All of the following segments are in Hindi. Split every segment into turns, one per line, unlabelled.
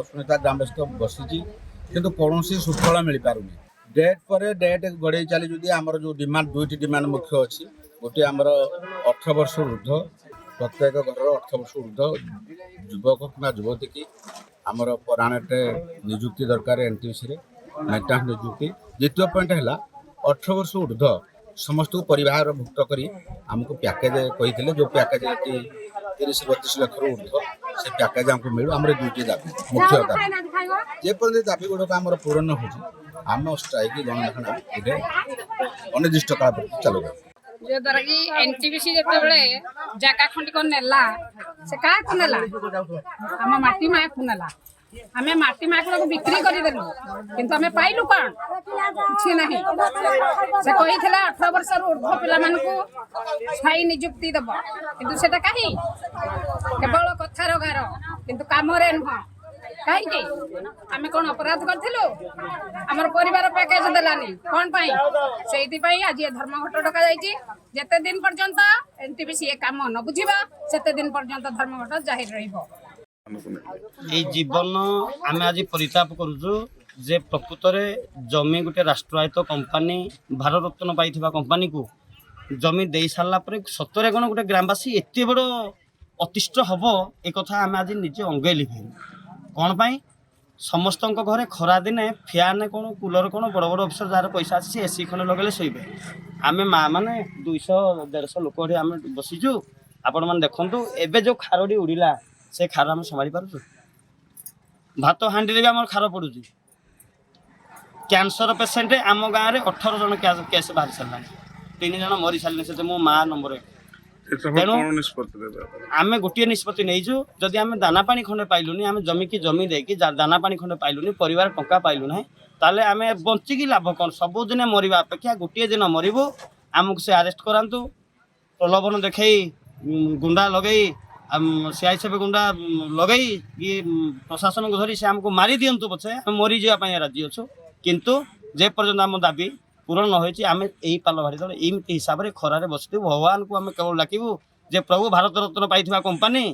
मसुनीता ग्रामस्थ बसी किंतु कौन सुफल मिल पारुनी डेट पर डेट गड़े चली आमर जो डिमांड दुईटी डिमांड मुख्य अच्छी गोटे आमर 18 वर्ष ऊर्ध्व प्रत्येक घर 18 वर्ष ऊर्ध्व युवक कि युवती की आमर पराणटे निजुक्ति दरकार एनटीसी मेंटेनांस निजुक्ति द्वितीय पॉइंट है 18 वर्ष ऊर्ध्व समस्त को परिवार भुक्त करी आमको पैकेज कही जो पैकेज 30-32 लाख ऊर्ध्व से पैकेज आमको मिलू आम दुईटी दाबी मुख्य दाबी जेपर्यंत दाबी गुड़ाक आम पूरण हो आम स्ट्राइक जनगणना ये अनिर्दिष्ट काल चलो
जो द्वारा कि एनटीपीसी जेतेबेले जागा खंडिक नेला से का नेला हम माटी माया नेला हमें माटी माया को बिक्री कर देलु किंतु हमें पाइलु कोन କିଛି नाही से कहिथिला 18 वर्ष ऊर्ध्व पिला मान को स्थायी नियुक्ति दब किंतु सेटा काहे केवल कथार गार किंतु काम रे न काहे आमे कोन अपराध करथिलु हमर परिवार पैकेज देलानी कोन पाई सेति पाई आज धर्मघट डका जाईची जेते दिन पर्यंत एनटीपीसी ए काम न बुझिबा सेते दिन पर्यंत धर्मघट जाहिर रहिबो
এই জীবন আমি আজ পরিতাপ করুছু যে প্রকৃতরে জমি গোটে রাষ্ট্রায়ত্ত কোম্পানি ভারতরত্ন পাইଥିବା কোম্পানি কু জমি দেই সারলা পরে সতরে কোন গোটে গ্রামবাসী এতে বড় অতিষ্ঠ হব এই কথা আমি আজ নিজে অঙ্গে লিখি কোন পাই সমস্ত ঘরে খরা দিনে ফ্যান কোন কুলর কোন বড় বড় অফিসর যার পয়সা আছে এসি খনে লগাইলে শোইবে আমি মা মানে 200-150 লোক আমি বসিছু আপন মানে দেখন্তু এবে যে খারডি উড়িলা से खार आम संभाली पार्छु भात हांडी भी आम खार पड़ू कैंसर पेसेंट आम गाँव में 18 जन केस बाहरी सारा 3 जन मरी सारे से मो माँ नंबर 1 तेणु आम गोटे निष्पत्ति नहीं जदि आम दाना पानी खंडे पाइलुनी आम जमी की जमी देकी दाना पानी खंडे पाइलुनी परिवार टंका पाइलु ना ताले आम बंचिकी लाभ कौन सबुदिन मरवा अपेक्षा गोटे दिन मरबू आमको से आरेस्ट करातु प्रलोभन देखई गुंडा लगे सीआईएसएफ गुंडा लगे ये प्रशासन को धरी से आमको मारी दिंतु पछे आम मरी जावाई राजी अच्छु किंतु जे पर्यंत आम दाबी पूरण न होई आम यही पाल भारी दल एमती हिसाब से खरारे बसतु भगवान को आम केवल डाकबू जे प्रभु भारत रत्न पाइथिबा कंपनी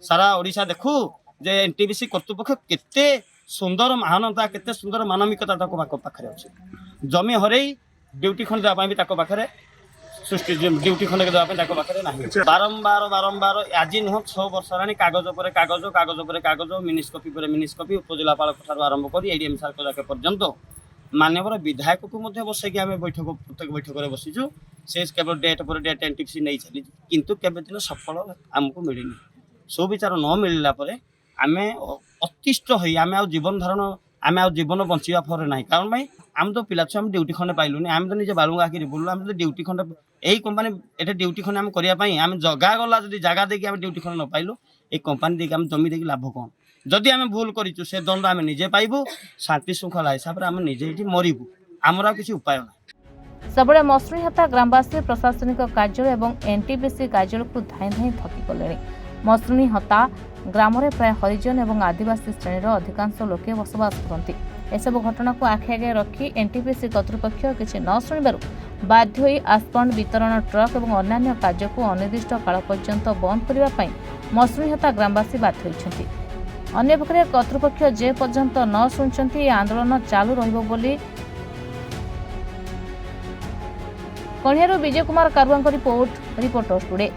सारा ओडिशा देखू जे एनटीपीसी कर्तृपक्ष केते सुंदर महानता केते सुंदर मानविकता पाखे अच्छे जमी हरई ड्यूटी खंड देवाई भी पाखे सृष्टि ड्यूटी खंडे पाखे ना बारंबार बारंबार आज नुह 6 वर्ष है कागज पर कागज कागज पर कागज मिनिस कपी पर मिनिस कपी उपजिलापाल आरंभ कर एडीएम सार जाके पर्यंत मानवर विधायक को बसैक आम बैठक प्रत्येक बैठक में बसीचु से केवल डेट पर डेट एनटीपीसी नहीं चली किंतु केवे दिन सफल आमको मिलनी सुविचार न मिलला आम अतिष्ठ हो आम आ जीवन धारण आम आ जीवन बंचा फर ना कारण भाई आम तो पिला छुआ ड्यूटी खंडे पाइलुनी आम तो निजे बालुंगा आखिरी बुलू आम तो ड्यूटी खंडे यही कंपानी ये ड्यूटी खंडे आम करने आम जगह गला जब जगह देखिए आम ड्यूटी खंडे न पाइलु ये कंपानी देखिए आम जमी देखिए लाभ कौन जदि आम भूल करूँ से दंड आम निजे पाइबू शांति श्रृंखला हिसाब से आम निजे ये मरबू आमर किसी उपाय ना
सबुले मसुनीहता ग्रामवासी प्रशासनिक कार्यालय और एनटीपीसी कार्यालय को धाई धाई थकी गले मसुनीहता ग्राम में प्राय हरिजन और आदिवासी श्रेणीर अधिकांश लोके बसवास करती एसबू घटना को आखि आगे रखी एनटीपीसी कर्तृपक्ष किसी न शुणिबारु बाध्य होई आस्पंड वितरण ट्रक और अन्य कार्य को अनिर्दिष्ट काल पर्यंत बंद करने मसुनीहता ग्रामवासी बाध्य होइछन्ति अन्यपक्षे कर्तृपक्ष जे पर्यंत न शुणुछन्ति आंदोलन चालू रहिबो बोली कणियारू विजय कुमार कारुआंक रिपोर्टर्स टुडे।